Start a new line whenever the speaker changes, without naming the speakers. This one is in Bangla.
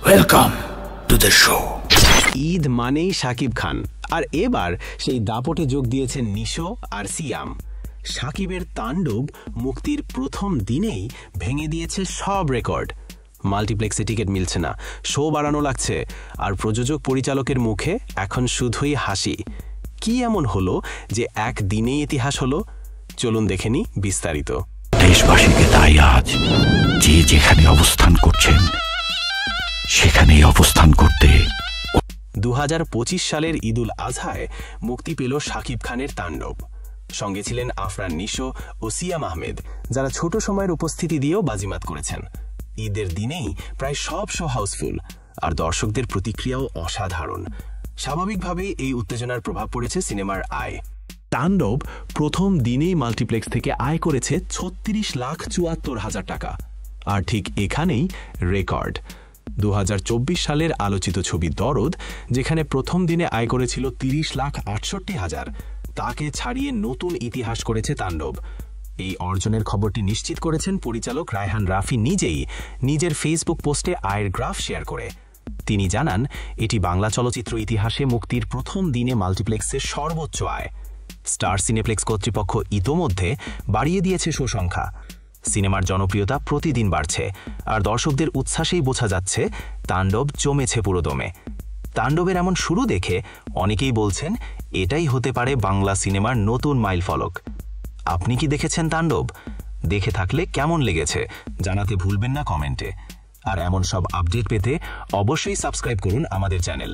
Welcome to the show.
Eid মানেই শাকিব খান, আর এবার সেই দাপটে যোগ দিয়েছেন নিশো আর সিয়াম। শাকিবের তাণ্ডব মুক্তির প্রথম দিনেই ভেঙে দিয়েছে সব রেকর্ড। মাল্টিপ্লেক্সে টিকিট মিলছে না, শো বাড়ানো লাগছে, আর প্রযোজক পরিচালকের মুখে এখন শুধুই হাসি। কি এমন হলো যে একদিনেই ইতিহাস হলো? চলুন দেখে নি বিস্তারিত।
দেশবাসীকে তাই আজ যে যেখানে অবস্থান করছেন সেখানেই অবস্থান করতে
2025 সালের ঈদুল আজহায় মুক্তি পেল শাকিব খানের তাণ্ডব। সঙ্গে ছিলেন আফরান নিশো ও সিয়াম আহমেদ, যারা ছোট সময়ের উপস্থিতি দিয়েও বাজিমাত করেছেন। ঈদের দিনেই প্রায় সব শো হাউসফুল, আর দর্শকদের প্রতিক্রিয়াও অসাধারণ। স্বাভাবিকভাবেই এই উত্তেজনার প্রভাব পড়েছে সিনেমার আয়। তাণ্ডব প্রথম দিনেই মাল্টিপ্লেক্স থেকে আয় করেছে 36,74,000 টাকা। আর ঠিক এখানেই রেকর্ড 2024 সালের আলোচিত ছবি দরদ, যেখানে প্রথম দিনে আয় করেছিল 30,68,000, তাকে ছাড়িয়ে নতুন ইতিহাস করেছে তাণ্ডব। এই অর্জনের খবরটি নিশ্চিত করেছেন পরিচালক রায়হান রাফি নিজেই নিজের ফেসবুক পোস্টে আয়ের গ্রাফ শেয়ার করে। তিনি জানান, এটি বাংলা চলচ্চিত্র ইতিহাসে মুক্তির প্রথম দিনে মাল্টিপ্লেক্সের সর্বোচ্চ আয়। স্টার সিনেপ্লেক্স কর্তৃপক্ষ ইতোমধ্যে বাড়িয়ে দিয়েছে শো সংখ্যা। সিনেমার জনপ্রিয়তা প্রতিদিন বাড়ছে, আর দর্শকদের উচ্ছ্বাসেই বোঝা যাচ্ছে তাণ্ডব জমেছে পুরোদমে। তাণ্ডবের এমন শুরু দেখে অনেকেই বলছেন এটাই হতে পারে বাংলা সিনেমার নতুন মাইলফলক। আপনি কি দেখেছেন তাণ্ডব? দেখে থাকলে কেমন লেগেছে জানাতে ভুলবেন না কমেন্টে। আর এমন সব আপডেট পেতে অবশ্যই সাবস্ক্রাইব করুন আমাদের চ্যানেল।